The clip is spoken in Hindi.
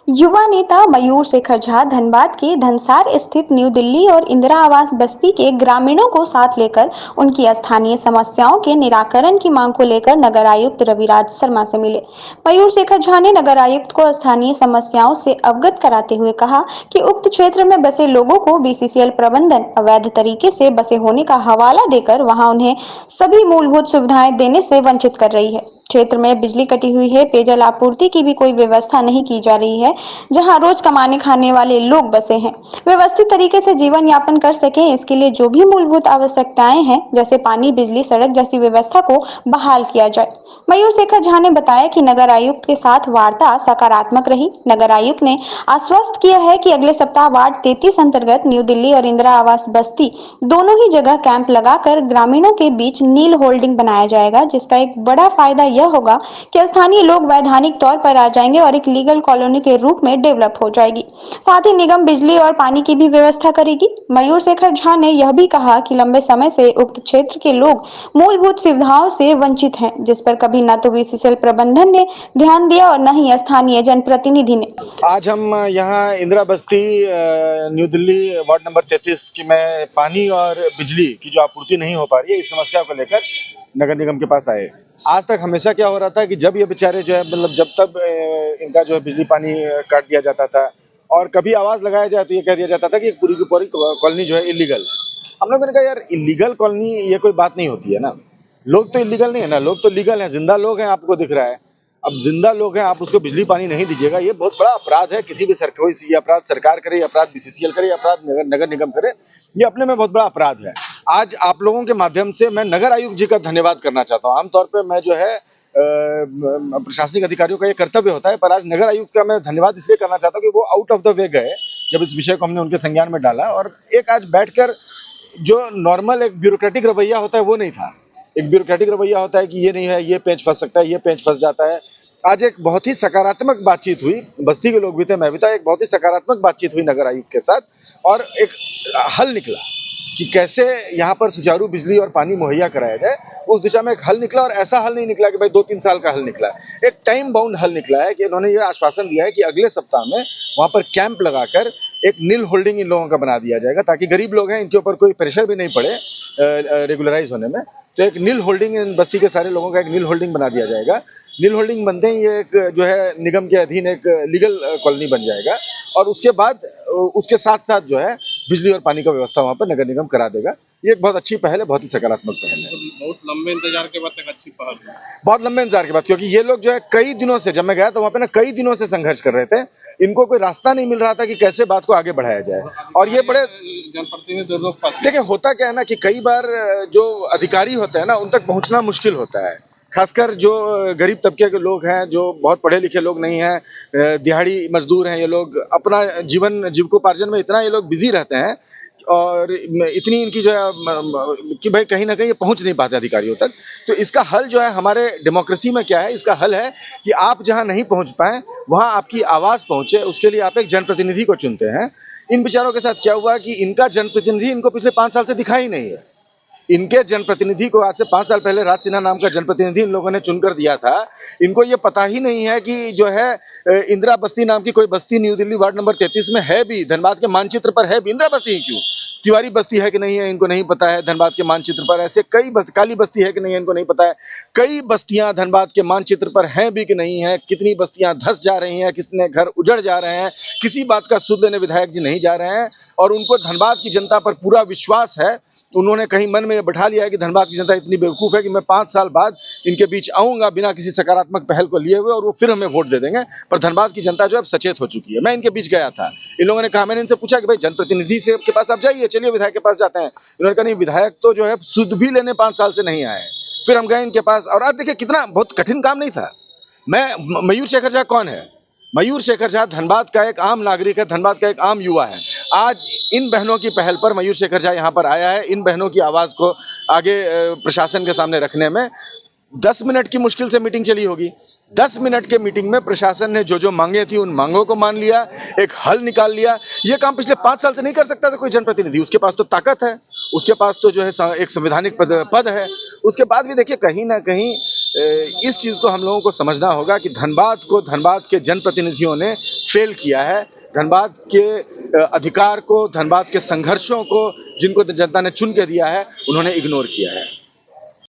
युवा नेता मयूर शेखर झा धनबाद के धनसार स्थित न्यू दिल्ली और इंदिरा आवास बस्ती के ग्रामीणों को साथ लेकर उनकी स्थानीय समस्याओं के निराकरण की मांग को लेकर नगर आयुक्त रविराज शर्मा से मिले। मयूर शेखर झा ने नगर आयुक्त को स्थानीय समस्याओं से अवगत कराते हुए कहा कि उक्त क्षेत्र में बसे लोगों को बीसीसीएल प्रबंधन अवैध तरीके से बसे होने का हवाला देकर वहां उन्हें सभी मूलभूत सुविधाएं देने से वंचित कर रही है। क्षेत्र में बिजली कटी हुई है, पेयजल आपूर्ति की भी कोई व्यवस्था नहीं की जा रही है, जहां रोज कमाने खाने वाले लोग बसे हैं। व्यवस्थित तरीके से जीवन यापन कर सकें, इसके लिए जो भी मूलभूत आवश्यकताएं हैं, जैसे पानी, बिजली, सड़क जैसी व्यवस्था को बहाल किया जाए। मयूर शेखर झा ने बताया कि नगर आयुक्त के साथ वार्ता सकारात्मक रही। नगर आयुक्त ने आश्वस्त किया है कि अगले सप्ताह वार्ड 33 अंतर्गत न्यू दिल्ली और इंदिरा आवास बस्ती दोनों ही जगह कैंप लगाकर ग्रामीणों के बीच नील होल्डिंग बनाया जाएगा, जिसका एक बड़ा फायदा यह होगा कि स्थानीय लोग वैधानिक तौर पर आ जाएंगे और एक लीगल कॉलोनी के रूप में डेवलप हो जाएगी। साथ ही निगम बिजली और पानी की भी व्यवस्था करेगी। मयूर शेखर झा ने यह भी कहा कि लंबे समय से उक्त क्षेत्र के लोग मूलभूत सुविधाओं से वंचित हैं, जिस पर कभी न तो बीसीसीएल प्रबंधन ने ध्यान दिया और न ही स्थानीय जनप्रतिनिधि ने। आज हम यहाँ इंदिरा बस्ती न्यू दिल्ली वार्ड नंबर 33 की में पानी और बिजली की जो आपूर्ति नहीं हो पा रही है, इस समस्या को लेकर नगर निगम के पास आए। आज तक हमेशा क्या हो रहा था कि जब ये बेचारे जो है मतलब जब तक इनका जो है बिजली पानी काट दिया जाता था और कभी आवाज लगाया जाती है, कह दिया जाता था कि पूरी की पूरी कॉलोनी जो है इलीगल। हम लोगों ने कहा यार इलीगल कॉलोनी ये कोई बात नहीं होती है ना, लोग तो इलीगल नहीं है ना, लोग तो लीगल हैं, जिंदा लोग हैं, आपको दिख रहा है। अब जिंदा लोग हैं, आप उसको बिजली पानी नहीं दीजिएगा, ये बहुत बड़ा अपराध है। किसी भी कोई ये अपराध सरकार करे, अपराध बीसीसीएल करे, अपराध नगर निगम करे, ये अपने में बहुत बड़ा अपराध है। आज आप लोगों के माध्यम से मैं नगर आयुक्त जी का धन्यवाद करना चाहता हूँ। आमतौर पर मैं जो है प्रशासनिक अधिकारियों का ये कर्तव्य होता है, पर आज नगर आयुक्त का मैं धन्यवाद इसलिए करना चाहता हूँ कि वो आउट ऑफ द वे गए जब इस विषय को हमने उनके संज्ञान में डाला, और एक आज बैठकर जो नॉर्मल एक ब्यूरोक्रेटिक रवैया होता है वो नहीं था। एक ब्यूरोक्रेटिक रवैया होता है कि ये नहीं है, ये पेंच फंस सकता है, ये पेंच फंस जाता है। आज एक बहुत ही सकारात्मक बातचीत हुई, बस्ती के लोग भी थे, मैं भी था, एक बहुत ही सकारात्मक बातचीत हुई नगर आयुक्त के साथ और एक हल निकला कि कैसे यहाँ पर सुचारू बिजली और पानी मुहैया कराया जाए। उस दिशा में एक हल निकला, और ऐसा हल नहीं निकला कि भाई 2-3 साल का हल निकला, एक टाइम बाउंड हल निकला है कि इन्होंने ये आश्वासन दिया है कि अगले सप्ताह में वहाँ पर कैंप लगाकर एक नील होल्डिंग इन लोगों का बना दिया जाएगा, ताकि गरीब लोग हैं, इनके ऊपर कोई प्रेशर भी नहीं पड़े रेगुलराइज होने में। तो एक नील होल्डिंग इन बस्ती के सारे लोगों का एक नील होल्डिंग बना दिया जाएगा। नील होल्डिंग बनते ही ये एक जो है निगम के अधीन एक लीगल कॉलोनी बन जाएगा, और उसके बाद उसके साथ साथ जो है बिजली और पानी का व्यवस्था वहाँ पर नगर निगम करा देगा। ये एक बहुत अच्छी पहल है, बहुत ही सकारात्मक पहल है। बहुत लंबे इंतजार के बाद एक अच्छी पहल है। बहुत लंबे इंतजार के बाद, क्योंकि ये लोग जो है कई दिनों से, जब मैं गया तो वहाँ पे ना कई दिनों से संघर्ष कर रहे थे। इनको कोई रास्ता नहीं मिल रहा था कि कैसे बात को आगे बढ़ाया जाए, और ये बड़े जनप्रतिनिधि लोग देखिए होता क्या है ना कि कई बार जो अधिकारी होते हैं ना उन तक पहुंचना मुश्किल होता है, खासकर जो गरीब तबके के लोग हैं, जो बहुत पढ़े लिखे लोग नहीं हैं, दिहाड़ी मजदूर हैं, ये लोग अपना जीविकोपार्जन में इतना ये लोग बिजी रहते हैं और इतनी इनकी जो है कि भाई कहीं ना कहीं ये पहुंच नहीं पाते अधिकारियों तक। तो इसका हल जो है हमारे डेमोक्रेसी में क्या है, इसका हल है कि आप जहां नहीं पहुंच पाए वहां आपकी आवाज पहुंचे, उसके लिए आप एक जनप्रतिनिधि को चुनते हैं। इन बेचारों के साथ क्या हुआ कि इनका जनप्रतिनिधि इनको पिछले 5 साल से दिखा ही नहीं है। इनके जनप्रतिनिधि को आज से 5 साल पहले राज सिन्हा नाम का जनप्रतिनिधि इन लोगों ने चुनकर दिया था। इनको ये पता ही नहीं है कि जो है इंदिरा बस्ती नाम की कोई बस्ती न्यू दिल्ली वार्ड नंबर 33 में है भी, धनबाद के मानचित्र पर है भी। इंदिरा बस्ती ही क्यों, तिवारी बस्ती है कि नहीं है इनको नहीं पता है धनबाद के मानचित्र पर। ऐसे कई काली बस्ती है कि नहीं है इनको नहीं पता है। कई बस्तियां धनबाद के मानचित्र पर हैं भी कि नहीं है, कितनी बस्तियां धस जा रही हैं, कितने घर उजड़ जा रहे हैं, किसी बात का सुध लेने विधायक जी नहीं जा रहे हैं। और उनको धनबाद की जनता पर पूरा विश्वास है। उन्होंने कहीं मन में बैठा लिया है कि धनबाद की जनता इतनी बेवकूफ है कि मैं 5 साल बाद इनके बीच आऊंगा बिना किसी सकारात्मक पहल को लिए हुए, और वो फिर हमें वोट दे देंगे। पर धनबाद की जनता जो है अब सचेत हो चुकी है। मैं इनके बीच गया था, इन लोगों ने कहा, मैंने इनसे पूछा कि भाई जनप्रतिनिधि से के पास आप जाइए, चलिए विधायक के पास जाते हैं। इन्होंने कहा नहीं, विधायक तो जो है सुध भी लेने 5 साल से नहीं आए। फिर हम गए इनके पास, और आज देखिए कितना बहुत कठिन काम नहीं था। मयूर शेखर झा कौन है? मयूर शेखर झा धनबाद का एक आम नागरिक है, धनबाद का एक आम युवा है। आज इन बहनों की पहल पर मयूर शेखर झा यहाँ पर आया है, इन बहनों की आवाज को आगे प्रशासन के सामने रखने में। 10 मिनट की मुश्किल से मीटिंग चली होगी। 10 मिनट के मीटिंग में प्रशासन ने जो जो मांगे थी उन मांगों को मान लिया, एक हल निकाल लिया। ये काम पिछले 5 साल से नहीं कर सकता था कोई जनप्रतिनिधि। उसके पास तो ताकत है, उसके पास तो जो है एक संवैधानिक पद है। उसके बाद भी देखिए कहीं ना कहीं इस चीज़ को हम लोगों को समझना होगा कि धनबाद के जनप्रतिनिधियों ने फेल किया है। धनबाद के अधिकार को, धनबाद के संघर्षों को, जिनको जनता ने चुन के दिया है, उन्होंने इग्नोर किया है।